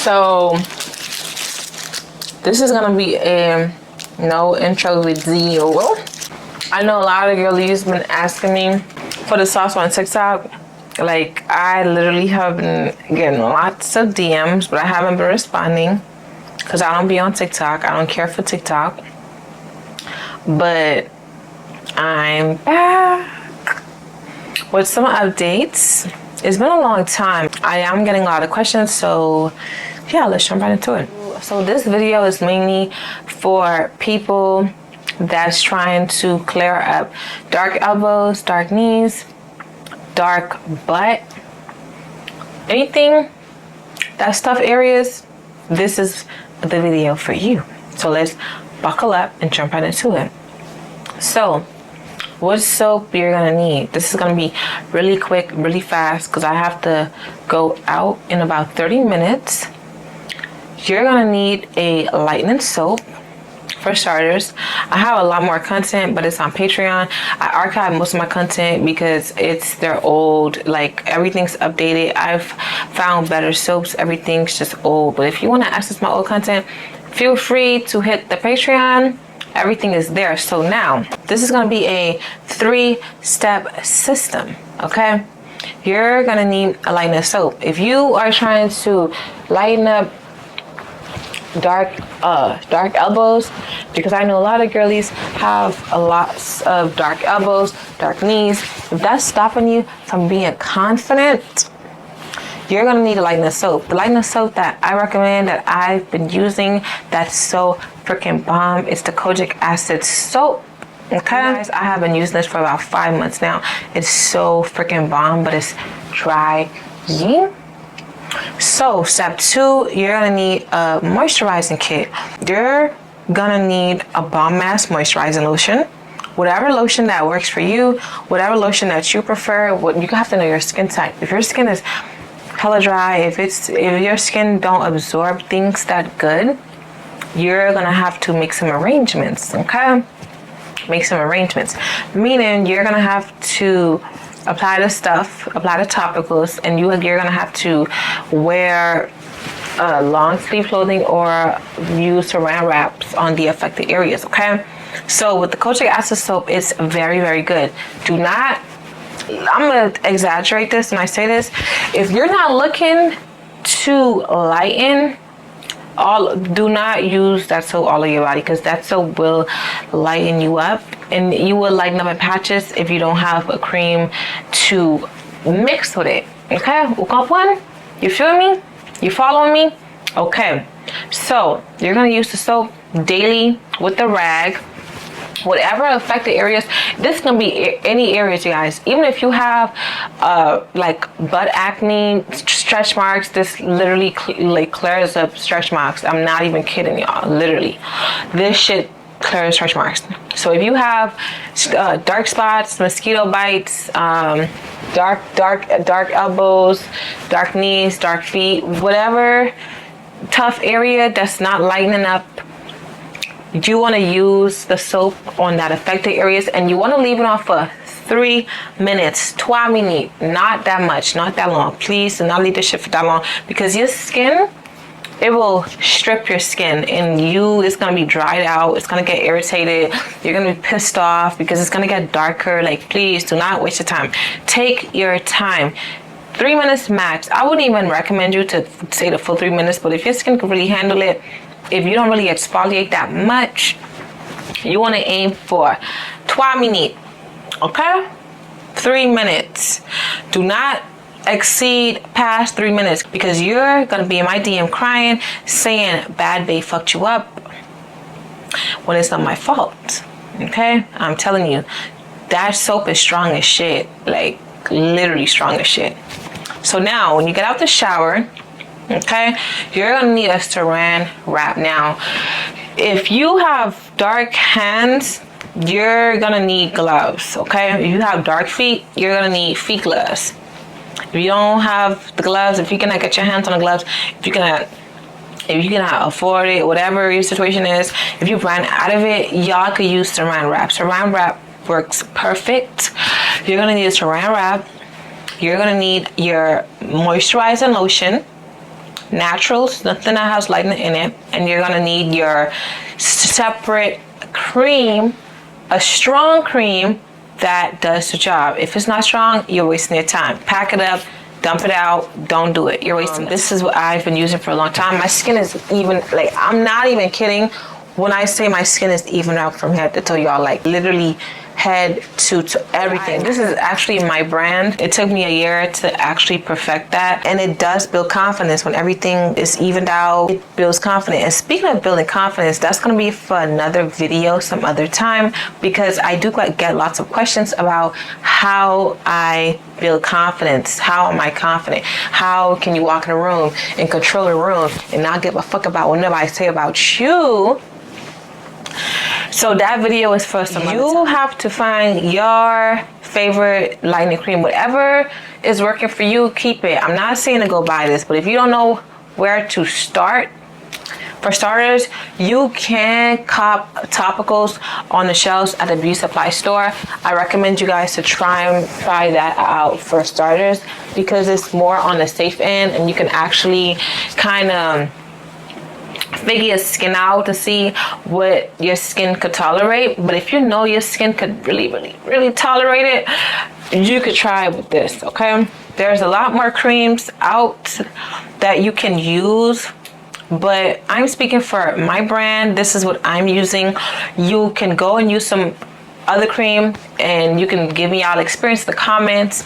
So this is gonna be a no intro video. I know a lot of girlies been asking me for the sauce on TikTok. Like, I literally have been getting lots of DMs, but I haven't been responding because I don't be on TikTok. I don't care for TikTok. But I'm back with some updates. It's been a long time. I am getting a lot of questions, so yeah, let's jump right into it. So this video is mainly for people that's trying to clear up dark elbows, dark knees, dark butt, anything that's tough areas. This is the video for you. So let's buckle up and jump right into it. So what soap you're gonna need? This is gonna be really quick, really fast, because I have to go out in about 30 minutes. You're gonna need a lightening soap. For starters, I have a lot more content, but it's on Patreon. I archive most of my content because they're old, like everything's updated. I've found better soaps, everything's just old. But if you want to access my old content, feel free to hit the Patreon. Everything is there. So now this is going to be a 3-step system. Okay, you're going to need a lightening soap. If you are trying to lighten up dark elbows, because I know a lot of girlies have a lot of dark elbows, dark knees. If that's stopping you from being confident, you're gonna need a lightening soap. The lightening soap that I recommend, that I've been using, that's so freaking bomb, is the Kojic acid soap. Okay, guys, I have been using this for about 5 months now. It's so freaking bomb, but it's dry. So step 2, you're gonna need a moisturizing kit. You're gonna need a bomb mask moisturizing lotion, whatever lotion that works for you, whatever lotion that you prefer. What you have to know your skin type. If your skin is hella dry, if your skin don't absorb things that good, you're gonna have to make some arrangements. Okay, make some arrangements, meaning you're gonna have to apply the stuff, apply the topicals, and you're gonna have to wear long sleeve clothing or use saran wraps on the affected areas. Okay, so with the Kojic acid soap, it's very, very good. Do not, I'm gonna exaggerate this when I say this, if you're not looking to lighten, do not use that soap all over your body, because that soap will lighten you up, and you will lighten up in patches if you don't have a cream to mix with it. Okay, one, you feel me? You following me? Okay, so you're gonna use the soap daily with the rag. Whatever affected areas, this can be any areas, you guys. Even if you have like butt acne, stretch marks, this literally clears up stretch marks. I'm not even kidding y'all, literally. This shit clears stretch marks. So if you have dark spots, mosquito bites, dark elbows, dark knees, dark feet, whatever tough area that's not lightening up, you want to use the soap on that affected areas, and you want to leave it on for 3 minutes. 3 minutes, not that much, not that long. Please do not leave this shit for that long, because your skin, it will strip your skin, and it's gonna be dried out. It's gonna get irritated. You're gonna be pissed off because it's gonna get darker. Like, please do not waste your time. Take your time. 3 minutes max. I wouldn't even recommend you to say the full 3 minutes, but if your skin can really handle it, if you don't really exfoliate that much, you want to aim for 3 minutes. Okay, 3 minutes. Do not exceed past 3 minutes, because you're gonna be in my DM crying, saying bad babe fucked you up, when it's not my fault. Okay, I'm telling you, that soap is strong as shit, like literally strong as shit. So now when you get out the shower, okay, you're gonna need a saran wrap. Now if you have dark hands, you're gonna need gloves. Okay, if you have dark feet, you're gonna need feet gloves. If you don't have the gloves, if you cannot get your hands on the gloves, if you cannot afford it, whatever your situation is, if you run out of it, y'all could use saran wrap. Saran wrap works perfect. You're gonna need a saran wrap. You're gonna need your moisturizing lotion. naturals, nothing that has lightening in it, and you're gonna need your separate cream, a strong cream that does the job. If it's not strong, you're wasting your time. Pack it up, dump it out, don't do it. You're wasting. This is what I've been using for a long time. My skin is even, like, I'm not even kidding when I say my skin is even out from head to toe, y'all. Like, literally head to everything. This is actually my brand. It took me a year to actually perfect that, and it does build confidence when everything is evened out. It builds confidence. And speaking of building confidence, that's going to be for another video some other time, because I do get lots of questions about how I build confidence. How am I confident? How can you walk in a room and control a room and not give a fuck about what nobody say about you? So that video is for some. You have to find your favorite lightening cream. Whatever is working for you, keep it. I'm not saying to go buy this, but if you don't know where to start, for starters, you can cop topicals on the shelves at the beauty supply store. I recommend you guys to try that out for starters, because it's more on the safe end, and you can actually kind of figure your skin out to see what your skin could tolerate. But if you know your skin could really tolerate it, you could try it with this, okay? There's a lot more creams out that you can use, but I'm speaking for my brand. This is what I'm using. You can go and use some other cream, and you can give me y'all experience in the comments,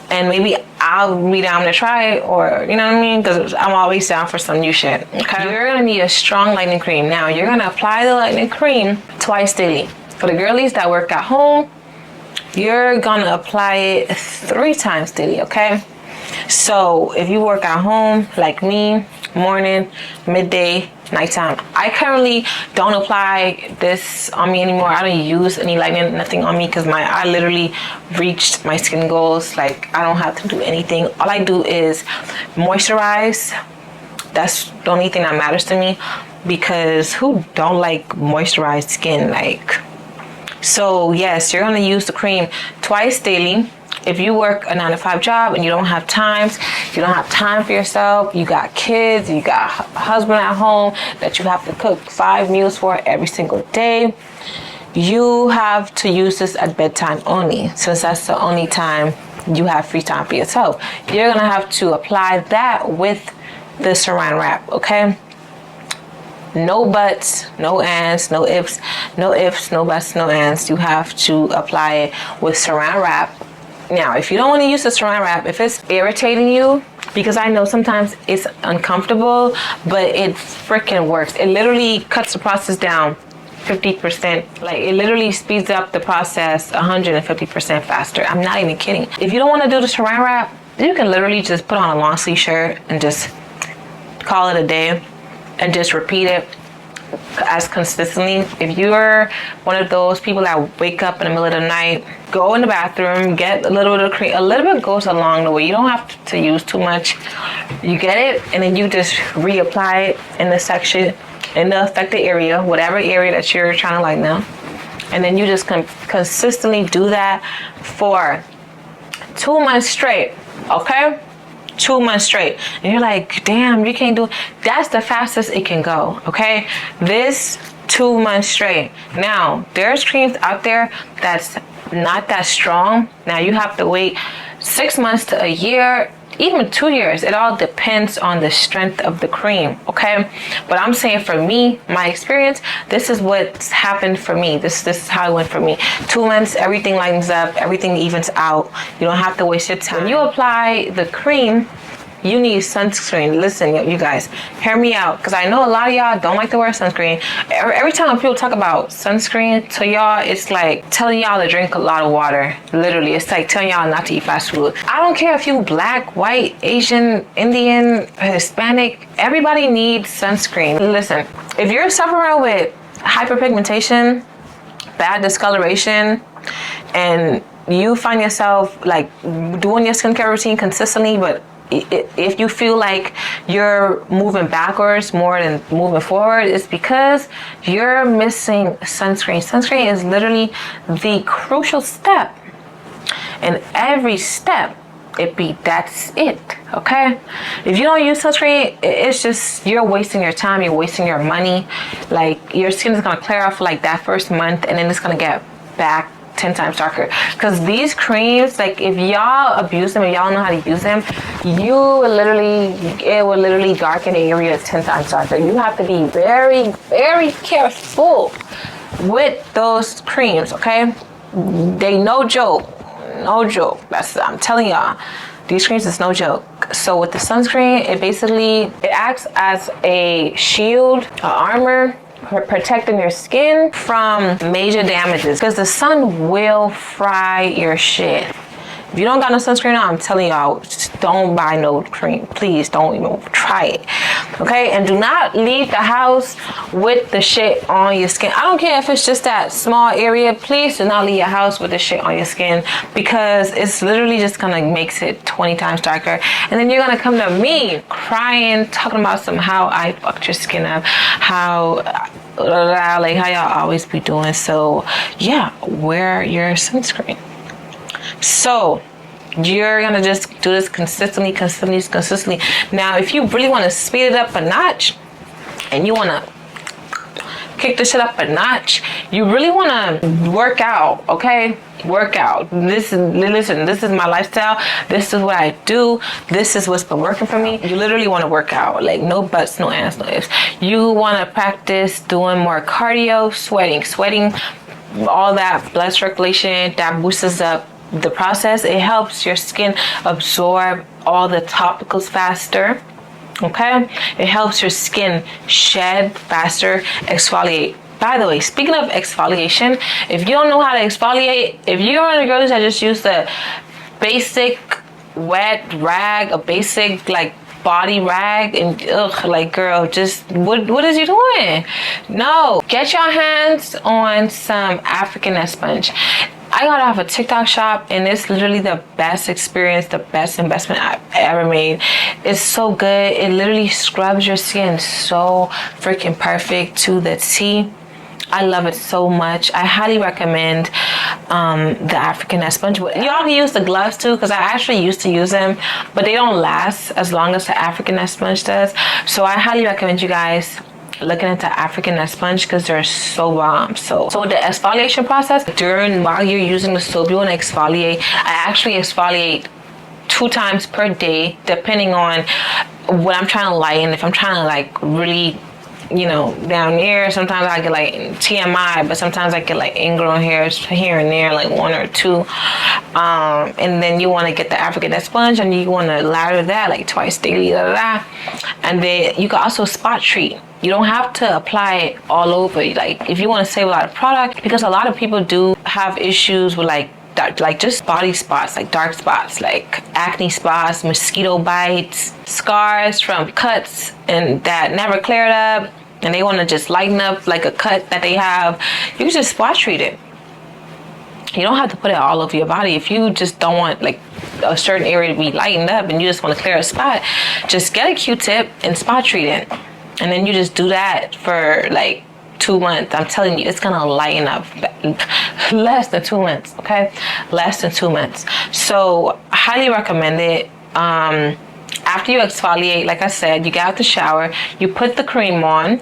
and maybe I'll be down to try it, or you know what I mean, because I'm always down for some new shit. Okay, you're gonna need a strong lightening cream. Now you're gonna apply the lightening cream twice daily. For the girlies that work at home, you're gonna apply it 3 times daily. Okay, so if you work at home like me, morning, midday, nighttime. I currently don't apply this on me anymore. I don't use any lightening, nothing on me, because I literally reached my skin goals. Like, I don't have to do anything. All I do is moisturize. That's the only thing that matters to me, because who don't like moisturized skin? Like, so yes, you're gonna use the cream twice daily. If you work a 9-to-5 job and you don't have time for yourself, you got kids, you got a husband at home that you have to cook 5 meals for every single day, you have to use this at bedtime only, since that's the only time you have free time for yourself. You're gonna have to apply that with the saran wrap, okay? No buts, no ands, no ifs, no buts, no ands. You have to apply it with saran wrap. Now, if you don't want to use the saran wrap, if it's irritating you, because I know sometimes it's uncomfortable, but it freaking works. It literally cuts the process down 50%. Like, it literally speeds up the process 150% faster. I'm not even kidding. If you don't want to do the saran wrap, you can literally just put on a long sleeve shirt and just call it a day and just repeat it as consistently. If you're one of those people that wake up in the middle of the night, go in the bathroom, get a little bit of cream. A little bit goes along the way. You don't have to use too much. You get it, and then you just reapply it in the section, in the affected area, whatever area that you're trying to lighten up. And then you just consistently do that for 2 months straight, okay? 2 months straight. And you're like, damn, you can't do it. That's the fastest it can go, okay? This 2 months straight. Now, there's creams out there that's not that strong. Now, you have to wait 6 months to a year, even 2 years. It all depends on the strength of the cream, okay? But I'm saying, for me, my experience, this is what's happened for me. This is how it went for me. 2 months, everything lightens up, everything evens out. You don't have to waste your time. When you apply the cream, you need sunscreen. Listen, you guys, hear me out, because I know a lot of y'all don't like to wear sunscreen. Every time people talk about sunscreen to y'all, it's like telling y'all to drink a lot of water. Literally, it's like telling y'all not to eat fast food. I don't care if you black, white, Asian, Indian, Hispanic, everybody needs sunscreen. Listen, if you're suffering with hyperpigmentation, bad discoloration, and you find yourself like doing your skincare routine consistently, but if you feel like you're moving backwards more than moving forward, it's because you're missing sunscreen. Sunscreen is literally the crucial step in every step That's it. Okay, if you don't use sunscreen, it's just, you're wasting your time, you're wasting your money. Like, your skin is gonna clear off like that first month, and then it's gonna get back 10 times darker. Because these creams, like, if y'all abuse them, if y'all know how to use them, it will literally darken the area 10 times darker. You have to be very, very careful with those creams, okay? They no joke. No joke. I'm telling y'all, these creams is no joke. So with the sunscreen, it acts as a shield, an armor, protecting your skin from major damages, because the sun will fry your shit. If you don't got no sunscreen on, I'm telling y'all, just don't buy no cream. Please don't even try it. Okay? And do not leave the house with the shit on your skin. I don't care if it's just that small area. Please do not leave your house with the shit on your skin, because it's literally just gonna make it 20 times darker. And then you're gonna come to me crying, talking about how I fucked your skin up, like how y'all always be doing. So yeah, wear your sunscreen. So you're gonna just do this consistently. Now, if you really want to speed it up a notch and you want to kick the shit up a notch, you really want to work out. Okay, work out. Listen, this is my lifestyle. This is what I do. This is what's been working for me. You literally want to work out, like no buts, no ands, no ifs. You want to practice doing more cardio, sweating, all that blood circulation that boosts up the process. It helps your skin absorb all the topicals faster. Okay, it helps your skin shed faster, exfoliate. By the way, speaking of exfoliation, if you don't know how to exfoliate, if you're one of the girls that just use the basic wet rag, a basic like body rag, and like, girl, just what is you doing? No, get your hands on some African net sponge. I got off a TikTok shop, and it's literally the best experience, the best investment I've ever made. It's so good. It literally scrubs your skin so freaking perfect to the T. I love it so much. I highly recommend the African net sponge. Y'all can use the gloves too, because I actually used to use them, but they don't last as long as the African net sponge does. So I highly recommend you guys looking into African net sponge, because they're so bomb. So with the exfoliation process, while you're using the soap, you want to exfoliate. I actually exfoliate 2 times per day, depending on what I'm trying to lighten. If I'm trying to like really, down here, sometimes I get like TMI, but sometimes I get like ingrown hairs here and there, like 1 or 2. And then you want to get the African net sponge, and you want to lather that like twice daily, and then you can also spot treat. You don't have to apply it all over. Like, if you want to save a lot of product, because a lot of people do have issues with like just body spots, like dark spots, like acne spots, mosquito bites, scars from cuts and that never cleared up, and they want to just lighten up like a cut that they have. You can just spot treat it. You don't have to put it all over your body. If you just don't want like a certain area to be lightened up and you just want to clear a spot, just get a Q-tip and spot treat it. And then you just do that for like 2 months. I'm telling you, it's gonna lighten up. Less than 2 months, okay? Less than 2 months. So I highly recommend it. After you exfoliate, like I said, you get out the shower, you put the cream on,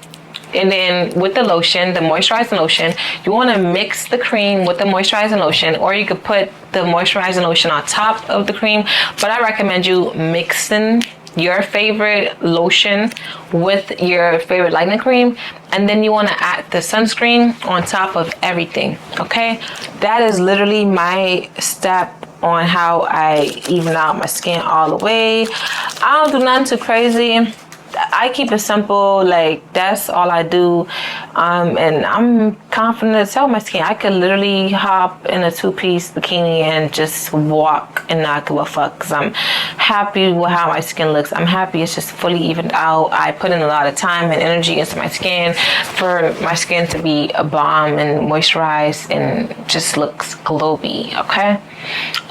and then with the lotion, the moisturizing lotion, you want to mix the cream with the moisturizing lotion, or you could put the moisturizing lotion on top of the cream. But I recommend you mixing your favorite lotion with your favorite lightening cream, and then you want to add the sunscreen on top of everything. Okay, that is literally my step on how I even out my skin all the way. I don't do nothing too crazy. I keep it simple. Like, that's all I do. And I'm confident to tell my skin. I could literally hop in a 2-piece bikini and just walk and not give a fuck, because I'm happy with how my skin looks. I'm happy it's just fully evened out. I put in a lot of time and energy into my skin for my skin to be a bomb and moisturized and just looks glowy, okay?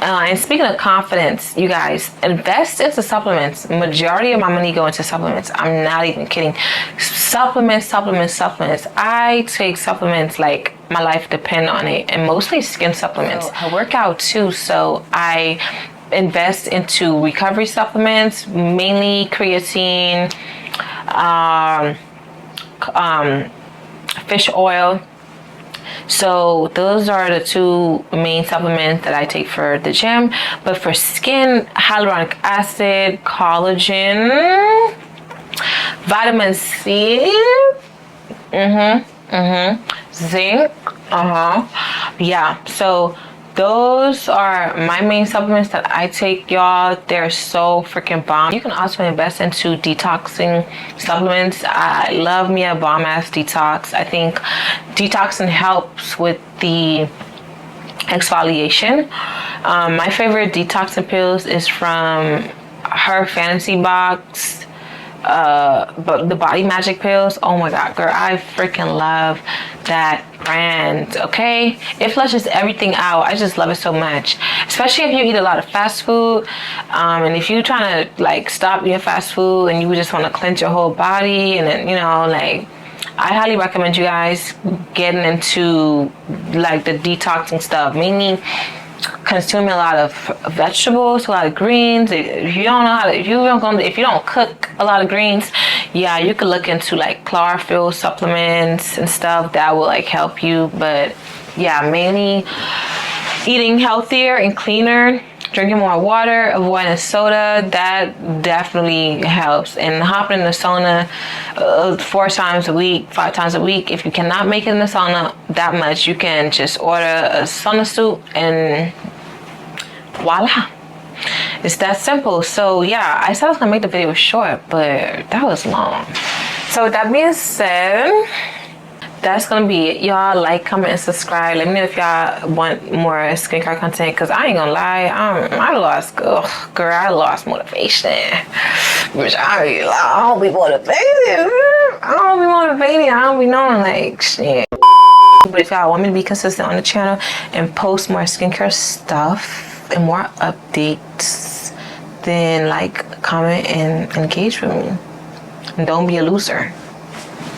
And speaking of confidence, you guys, invest into supplements. Majority of my money go into supplements. I'm not even kidding. Supplements. I take supplements like my life depends on it, and mostly skin supplements. I work out too, so I invest into recovery supplements, mainly creatine, fish oil. So those are the two main supplements that I take for the gym. But for skin, hyaluronic acid, collagen, vitamin C, zinc, yeah. So those are my main supplements that I take, y'all. They're so freaking bomb. You can also invest into detoxing supplements. I love me a bomb ass detox. I think detoxing helps with the exfoliation. My favorite detoxing pills is from her fantasy box, but the Body Magic pills. Oh my god, girl, I freaking love that brand. Okay, it flushes everything out. I just love it so much, especially if you eat a lot of fast food, and if you're trying to like stop eating fast food and you just want to cleanse your whole body, and then, you know, like, I highly recommend you guys getting into like the detoxing stuff, mainly consuming a lot of vegetables, a lot of greens. If you don't know how to, if you don't cook a lot of greens, yeah, you could look into like chlorophyll supplements and stuff that will like help you. But yeah, mainly eating healthier and cleaner, drinking more water, avoiding soda, that definitely helps. And hopping in the sauna 4 times a week, 5 times a week. If you cannot make it in the sauna that much, you can just order a sauna suit and voila. It's that simple. So yeah, I said I was gonna make the video short, but that was long. So with that being said, that's gonna be it, y'all. Like, comment, and subscribe. Let me know if y'all want more skincare content, because I ain't gonna lie, I lost motivation. Which I don't be motivated. I don't be knowing like shit. But if y'all want me to be consistent on the channel and post more skincare stuff and more updates, then like, comment, and engage with me. And don't be a loser.